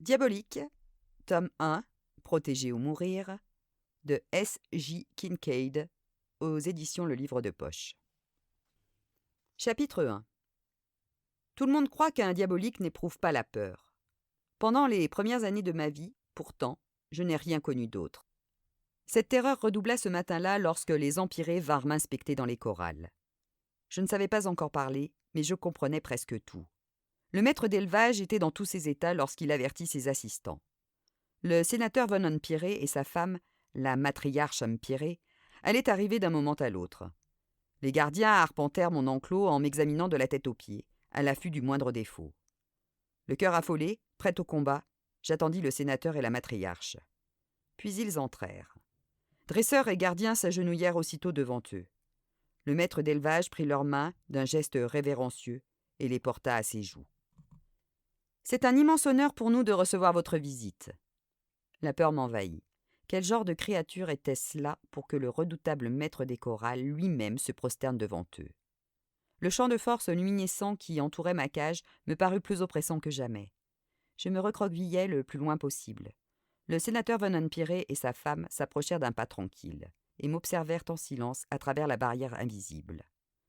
Diabolique, tome 1, Protéger ou mourir, de S.J. Kincaid, aux éditions Le Livre de Poche. Chapitre 1. Tout le monde croit qu'un diabolique n'éprouve pas la peur. Pendant les premières années de ma vie, pourtant, je n'ai rien connu d'autre. Cette terreur redoubla ce matin-là lorsque les empyrées vinrent m'inspecter dans les chorales. Je ne savais pas encore parler, mais je comprenais presque tout. Le maître d'élevage était dans tous ses états lorsqu'il avertit ses assistants. Le sénateur von Empyrée et sa femme, la matriarche Empyrée, allaient arriver d'un moment à l'autre. Les gardiens arpentèrent mon enclos en m'examinant de la tête aux pieds, à l'affût du moindre défaut. Le cœur affolé, prêt au combat, j'attendis le sénateur et la matriarche. Puis ils entrèrent. Dresseurs et gardiens s'agenouillèrent aussitôt devant eux. Le maître d'élevage prit leurs mains d'un geste révérencieux et les porta à ses joues. « C'est un immense honneur pour nous de recevoir votre visite. » La peur m'envahit. Quel genre de créature était-ce là pour que le redoutable maître des chorales lui-même se prosterne devant eux? Le champ de force luminescent qui entourait ma cage me parut plus oppressant que jamais. Je me recroquevillai le plus loin possible. Le sénateur von Empyrée et sa femme s'approchèrent d'un pas tranquille et m'observèrent en silence à travers la barrière invisible.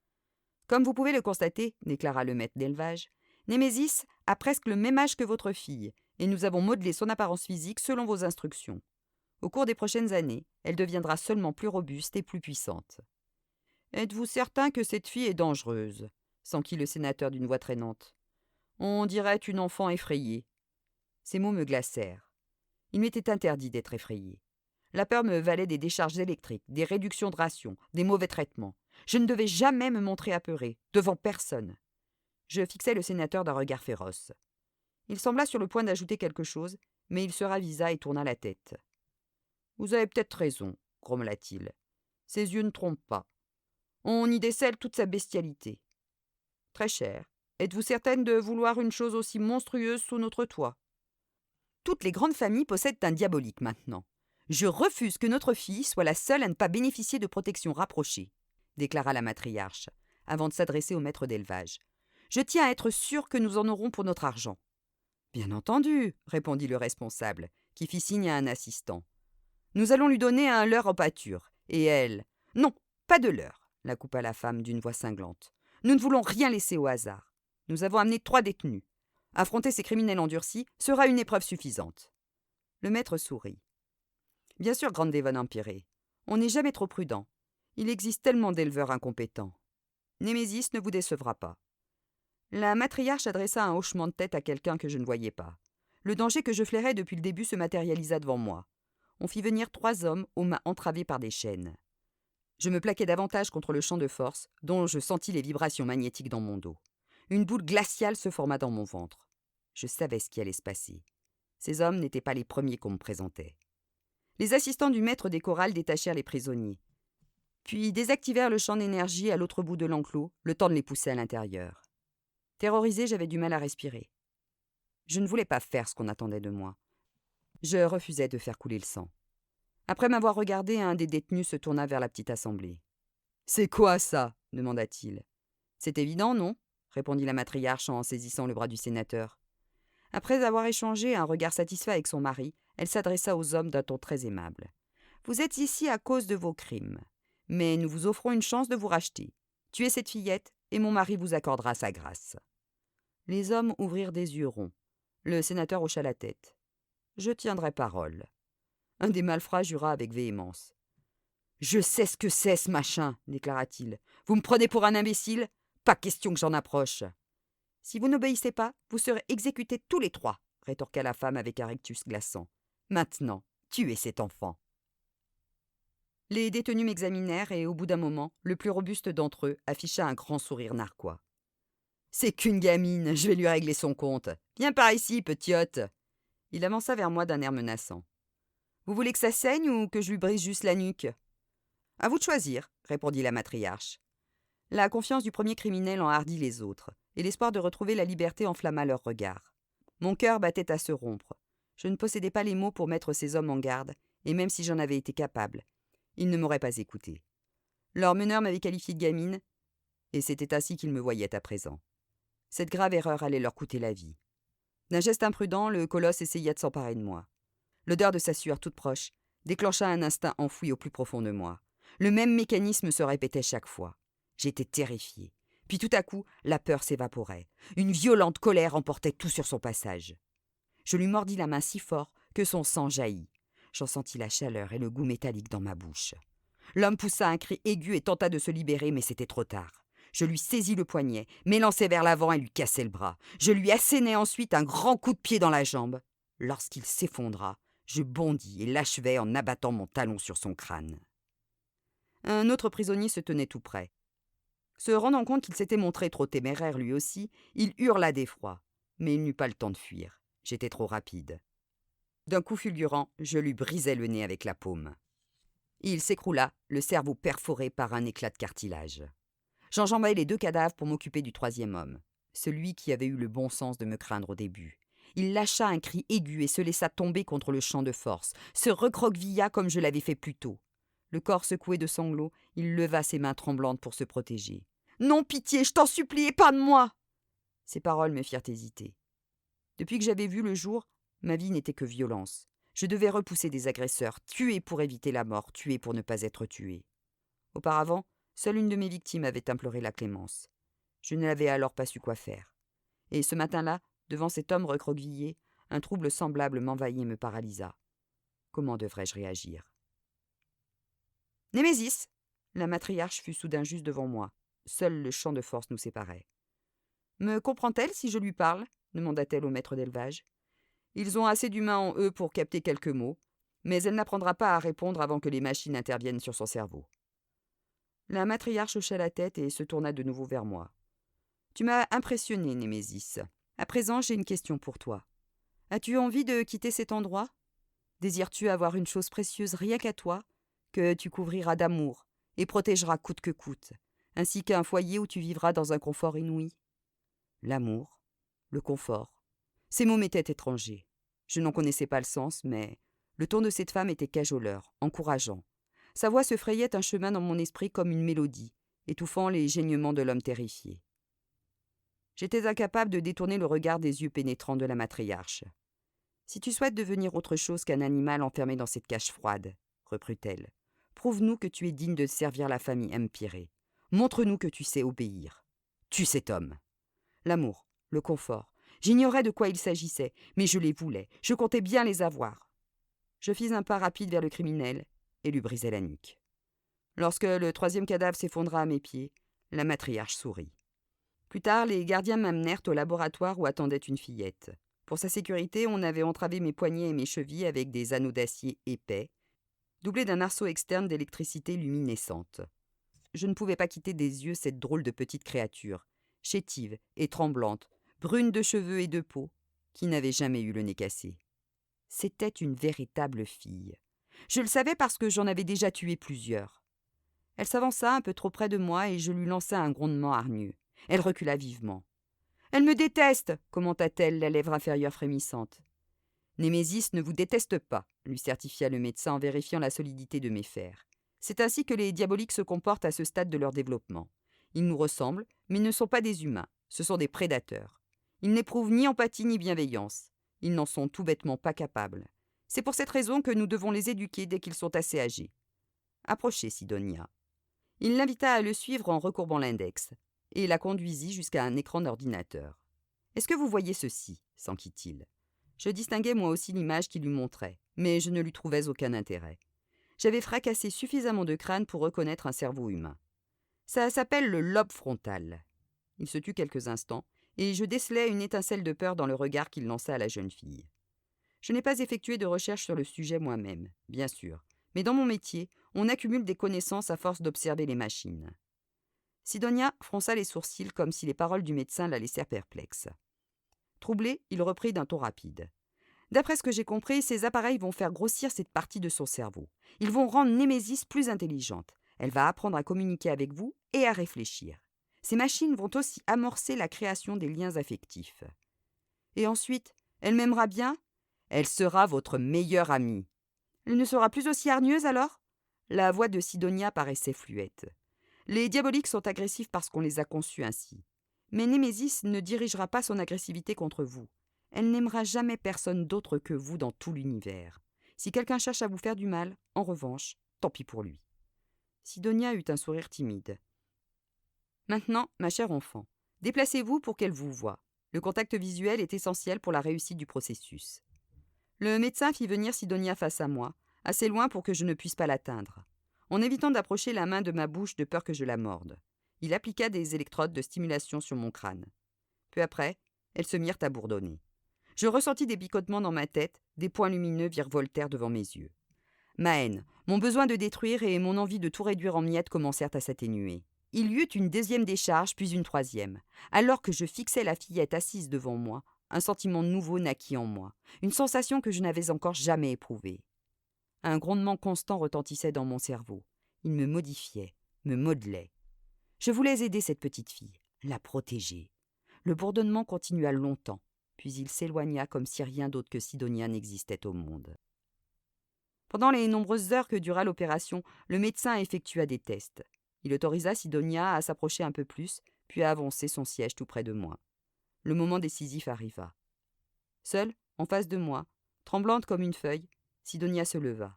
« Comme vous pouvez le constater, déclara le maître d'élevage, Némésis a presque le même âge que votre fille, et nous avons modelé son apparence physique selon vos instructions. Au cours des prochaines années, elle deviendra seulement plus robuste et plus puissante. »« Êtes-vous certain que cette fille est dangereuse ?» s'enquit le sénateur d'une voix traînante. « On dirait une enfant effrayée. » Ces mots me glacèrent. Il m'était interdit d'être effrayé. La peur me valait des décharges électriques, des réductions de rations, des mauvais traitements. Je ne devais jamais me montrer apeuré, devant personne. Je fixai le sénateur d'un regard féroce. Il sembla sur le point d'ajouter quelque chose, mais il se ravisa et tourna la tête. « Vous avez peut-être raison, » grommela-t-il. « Ses yeux ne trompent pas. On y décèle toute sa bestialité. Très cher, êtes-vous certaine de vouloir une chose aussi monstrueuse sous notre toit? Toutes les grandes familles possèdent un diabolique maintenant. Je refuse que notre fille soit la seule à ne pas bénéficier de protection rapprochée, déclara la matriarche, avant de s'adresser au maître d'élevage. Je tiens à être sûr que nous en aurons pour notre argent. Bien entendu, répondit le responsable, qui fit signe à un assistant. Nous allons lui donner un leurre en pâture. Et elle... Non, pas de leurre, la coupa la femme d'une voix cinglante. Nous ne voulons rien laisser au hasard. Nous avons amené 3 détenus. Affronter ces criminels endurcis sera une épreuve suffisante. Le maître sourit. Bien sûr, grande von Empyrée, on n'est jamais trop prudent. Il existe tellement d'éleveurs incompétents. Némésis ne vous décevra pas. La matriarche adressa un hochement de tête à quelqu'un que je ne voyais pas. Le danger que je flairais depuis le début se matérialisa devant moi. On fit venir 3 hommes aux mains entravées par des chaînes. Je me plaquai davantage contre le champ de force, dont je sentis les vibrations magnétiques dans mon dos. Une boule glaciale se forma dans mon ventre. Je savais ce qui allait se passer. Ces hommes n'étaient pas les premiers qu'on me présentait. Les assistants du maître des chorales détachèrent les prisonniers, puis désactivèrent le champ d'énergie à l'autre bout de l'enclos, le temps de les pousser à l'intérieur. Terrorisé, j'avais du mal à respirer. Je ne voulais pas faire ce qu'on attendait de moi. Je refusais de faire couler le sang. Après m'avoir regardé, un des détenus se tourna vers la petite assemblée. « C'est quoi ça ?» demanda-t-il. « C'est évident, non ?» répondit la matriarche en saisissant le bras du sénateur. Après avoir échangé un regard satisfait avec son mari, elle s'adressa aux hommes d'un ton très aimable. « Vous êtes ici à cause de vos crimes, mais nous vous offrons une chance de vous racheter. Tuez cette fillette et mon mari vous accordera sa grâce. » Les hommes ouvrirent des yeux ronds. Le sénateur hocha la tête. « Je tiendrai parole. » Un des malfrats jura avec véhémence. « Je sais ce que c'est, ce machin, déclara-t-il. Vous me prenez pour un imbécile? Pas question que j'en approche. »« Si vous n'obéissez pas, vous serez exécutés tous les 3, rétorqua la femme avec un rictus glaçant. Maintenant, tuez cet enfant. Les détenus m'examinèrent et, au bout d'un moment, le plus robuste d'entre eux afficha un grand sourire narquois. « C'est qu'une gamine, je vais lui régler son compte. Viens par ici, petite. » Il avança vers moi d'un air menaçant. « Vous voulez que ça saigne ou que je lui brise juste la nuque ?»« À vous de choisir, » répondit la matriarche. La confiance du premier criminel enhardit les autres, et l'espoir de retrouver la liberté enflamma leurs regards. Mon cœur battait à se rompre. Je ne possédais pas les mots pour mettre ces hommes en garde, et même si j'en avais été capable, ils ne m'auraient pas écouté. Leur meneur m'avait qualifié de gamine, et c'était ainsi qu'ils me voyaient à présent. Cette grave erreur allait leur coûter la vie. D'un geste imprudent, le colosse essaya de s'emparer de moi. L'odeur de sa sueur toute proche déclencha un instinct enfoui au plus profond de moi. Le même mécanisme se répétait chaque fois. J'étais terrifié. Puis tout à coup, la peur s'évaporait. Une violente colère emportait tout sur son passage. Je lui mordis la main si fort que son sang jaillit. J'en sentis la chaleur et le goût métallique dans ma bouche. L'homme poussa un cri aigu et tenta de se libérer, mais c'était trop tard. Je lui saisis le poignet, m'élançai vers l'avant et lui cassai le bras. Je lui assénai ensuite un grand coup de pied dans la jambe. Lorsqu'il s'effondra, je bondis et l'achevai en abattant mon talon sur son crâne. Un autre prisonnier se tenait tout près. Se rendant compte qu'il s'était montré trop téméraire lui aussi, il hurla d'effroi. Mais il n'eut pas le temps de fuir. J'étais trop rapide. D'un coup fulgurant, je lui brisai le nez avec la paume. Il s'écroula, le cerveau perforé par un éclat de cartilage. J'enjambai les 2 cadavres pour m'occuper du 3e homme, celui qui avait eu le bon sens de me craindre au début. Il lâcha un cri aigu et se laissa tomber contre le champ de force, se recroquevilla comme je l'avais fait plus tôt. Le corps secoué de sanglots, il leva ses mains tremblantes pour se protéger. « Non, pitié, je t'en supplie, épargne-moi !» Ces paroles me firent hésiter. Depuis que j'avais vu le jour, ma vie n'était que violence. Je devais repousser des agresseurs, tuer pour éviter la mort, tuer pour ne pas être tué. Auparavant, seule une de mes victimes avait imploré la clémence. Je n'avais alors pas su quoi faire. Et ce matin-là, devant cet homme recroquevillé, un trouble semblable m'envahit et me paralysa. Comment devrais-je réagir ? « Némésis !» La matriarche fut soudain juste devant moi. Seul le champ de force nous séparait. « Me comprend-elle si je lui parle ?» demanda-t-elle au maître d'élevage. « Ils ont assez d'humain en eux pour capter quelques mots, mais elle n'apprendra pas à répondre avant que les machines interviennent sur son cerveau. » La matriarche hocha la tête et se tourna de nouveau vers moi. « Tu m'as impressionné, Némésis. À présent, j'ai une question pour toi. As-tu envie de quitter cet endroit ? Désires-tu avoir une chose précieuse rien qu'à toi, que tu couvriras d'amour et protégeras coûte que coûte, ainsi qu'un foyer où tu vivras dans un confort inouï ? » L'amour, le confort, ces mots m'étaient étrangers. Je n'en connaissais pas le sens, mais le ton de cette femme était cajoleur, encourageant. Sa voix se frayait un chemin dans mon esprit comme une mélodie, étouffant les geignements de l'homme terrifié. J'étais incapable de détourner le regard des yeux pénétrants de la matriarche. « Si tu souhaites devenir autre chose qu'un animal enfermé dans cette cage froide, reprit-elle, prouve-nous que tu es digne de servir la famille Empirée. Montre-nous que tu sais obéir. Tue cet homme. » L'amour, le confort. J'ignorais de quoi il s'agissait, mais je les voulais. Je comptais bien les avoir. Je fis un pas rapide vers le criminel et lui brisai la nuque. Lorsque le 3e cadavre s'effondra à mes pieds, la matriarche sourit. Plus tard, les gardiens m'amenèrent au laboratoire où attendait une fillette. Pour sa sécurité, on avait entravé mes poignets et mes chevilles avec des anneaux d'acier épais, doublés d'un arceau externe d'électricité luminescente. Je ne pouvais pas quitter des yeux cette drôle de petite créature, chétive et tremblante, brune de cheveux et de peau, qui n'avait jamais eu le nez cassé. C'était une véritable fille. Je le savais parce que j'en avais déjà tué plusieurs. Elle s'avança un peu trop près de moi et je lui lançai un grondement hargneux. Elle recula vivement. « Elle me déteste !» commenta-t-elle, la lèvre inférieure frémissante. « Némésis ne vous déteste pas », lui certifia le médecin en vérifiant la solidité de mes fers. « C'est ainsi que les diaboliques se comportent à ce stade de leur développement. Ils nous ressemblent, mais ils ne sont pas des humains, ce sont des prédateurs. Ils n'éprouvent ni empathie ni bienveillance. Ils n'en sont tout bêtement pas capables. C'est pour cette raison que nous devons les éduquer dès qu'ils sont assez âgés. Approchez, Sidonia. » Il l'invita à le suivre en recourbant l'index, et la conduisit jusqu'à un écran d'ordinateur. « Est-ce que vous voyez ceci ?» s'enquit-il. Je distinguais moi aussi l'image qu'il lui montrait, mais je ne lui trouvais aucun intérêt. J'avais fracassé suffisamment de crânes pour reconnaître un cerveau humain. Ça s'appelle le lobe frontal. Il se tut quelques instants, et je décelai une étincelle de peur dans le regard qu'il lança à la jeune fille. Je n'ai pas effectué de recherche sur le sujet moi-même, bien sûr, mais dans mon métier, on accumule des connaissances à force d'observer les machines. Sidonia fronça les sourcils comme si les paroles du médecin la laissèrent perplexe. Troublé, il reprit d'un ton rapide. « D'après ce que j'ai compris, ces appareils vont faire grossir cette partie de son cerveau. Ils vont rendre Némésis plus intelligente. Elle va apprendre à communiquer avec vous et à réfléchir. Ces machines vont aussi amorcer la création des liens affectifs. Et ensuite, elle m'aimera bien ? Elle sera votre meilleure amie. Elle ne sera plus aussi hargneuse alors ? » La voix de Sidonia paraissait fluette. « Les diaboliques sont agressifs parce qu'on les a conçus ainsi. Mais Némésis ne dirigera pas son agressivité contre vous. Elle n'aimera jamais personne d'autre que vous dans tout l'univers. Si quelqu'un cherche à vous faire du mal, en revanche, tant pis pour lui. » Sidonia eut un sourire timide. « Maintenant, ma chère enfant, déplacez-vous pour qu'elle vous voie. Le contact visuel est essentiel pour la réussite du processus. » Le médecin fit venir Sidonia face à moi, assez loin pour que je ne puisse pas l'atteindre, en évitant d'approcher la main de ma bouche de peur que je la morde. Il appliqua des électrodes de stimulation sur mon crâne. Peu après, elles se mirent à bourdonner. Je ressentis des picotements dans ma tête, des points lumineux virevoltèrent devant mes yeux. Ma haine, mon besoin de détruire et mon envie de tout réduire en miettes commencèrent à s'atténuer. Il y eut une deuxième décharge, puis une troisième. Alors que je fixais la fillette assise devant moi, un sentiment nouveau naquit en moi, une sensation que je n'avais encore jamais éprouvée. Un grondement constant retentissait dans mon cerveau. Il me modifiait, me modelait. Je voulais aider cette petite fille, la protéger. Le bourdonnement continua longtemps, puis il s'éloigna comme si rien d'autre que Sidonia n'existait au monde. Pendant les nombreuses heures que dura l'opération, le médecin effectua des tests. Il autorisa Sidonia à s'approcher un peu plus, puis à avancer son siège tout près de moi. Le moment décisif arriva. Seule, en face de moi, tremblante comme une feuille, Sidonia se leva.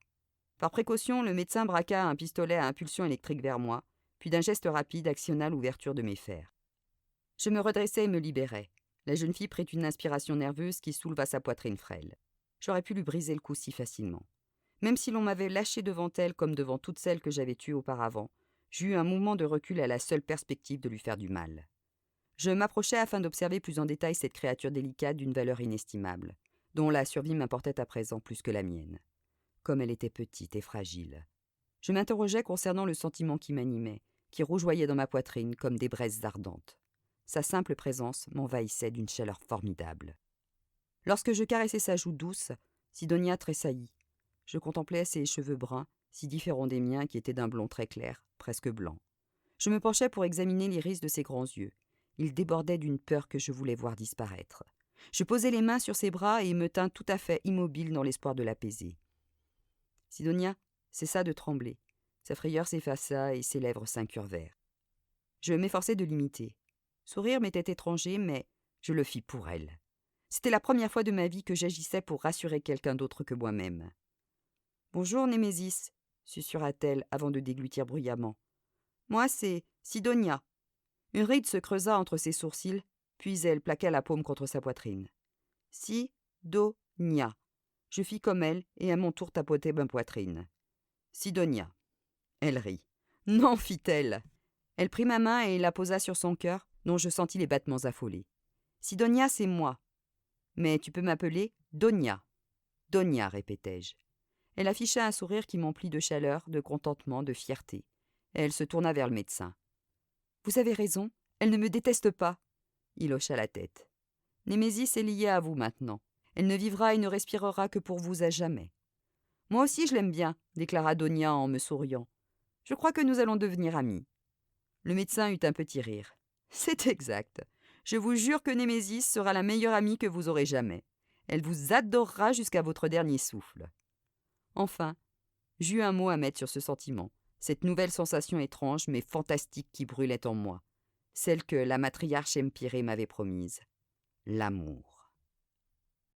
Par précaution, le médecin braqua un pistolet à impulsion électrique vers moi, puis d'un geste rapide actionna l'ouverture de mes fers. Je me redressai et me libérai. La jeune fille prit une inspiration nerveuse qui souleva sa poitrine frêle. J'aurais pu lui briser le cou si facilement. Même si l'on m'avait lâché devant elle comme devant toutes celles que j'avais tuées auparavant, j'eus un mouvement de recul à la seule perspective de lui faire du mal. Je m'approchai afin d'observer plus en détail cette créature délicate d'une valeur inestimable, dont la survie m'importait à présent plus que la mienne. Comme elle était petite et fragile. Je m'interrogeais concernant le sentiment qui m'animait, qui rougeoyait dans ma poitrine comme des braises ardentes. Sa simple présence m'envahissait d'une chaleur formidable. Lorsque je caressai sa joue douce, Sidonia tressaillit. Je contemplais ses cheveux bruns, si différents des miens qui étaient d'un blond très clair, presque blanc. Je me penchai pour examiner l'iris de ses grands yeux. Il débordait d'une peur que je voulais voir disparaître. Je posai les mains sur ses bras et me tins tout à fait immobile dans l'espoir de l'apaiser. Sidonia cessa de trembler. Sa frayeur s'effaça et ses lèvres s'incurvèrent. Je m'efforçai de l'imiter. Sourire m'était étranger, mais je le fis pour elle. C'était la première fois de ma vie que j'agissais pour rassurer quelqu'un d'autre que moi-même. « Bonjour, Némésis, » susurra-t-elle avant de déglutir bruyamment. « Moi, c'est Sidonia. » Une ride se creusa entre ses sourcils, puis elle plaqua la paume contre sa poitrine. « Si-do-nia. » Je fis comme elle et à mon tour tapotai ma poitrine. « Sidonia. » Elle rit. « Non, fit-elle. » Elle prit ma main et la posa sur son cœur, dont je sentis les battements affolés. « Sidonia, c'est moi. Mais tu peux m'appeler Donia. »« Donia, répétai-je. » Elle afficha un sourire qui m'emplit de chaleur, de contentement, de fierté. Elle se tourna vers le médecin. « Vous avez raison, elle ne me déteste pas. » Il hocha la tête. « Némésis est liée à vous maintenant. Elle ne vivra et ne respirera que pour vous à jamais. »« Moi aussi je l'aime bien, » déclara Donia en me souriant. « Je crois que nous allons devenir amis. » Le médecin eut un petit rire. « C'est exact. Je vous jure que Némésis sera la meilleure amie que vous aurez jamais. Elle vous adorera jusqu'à votre dernier souffle. » Enfin, j'eus un mot à mettre sur ce sentiment, cette nouvelle sensation étrange mais fantastique qui brûlait en moi, celle que la matriarche Empyrée m'avait promise, l'amour.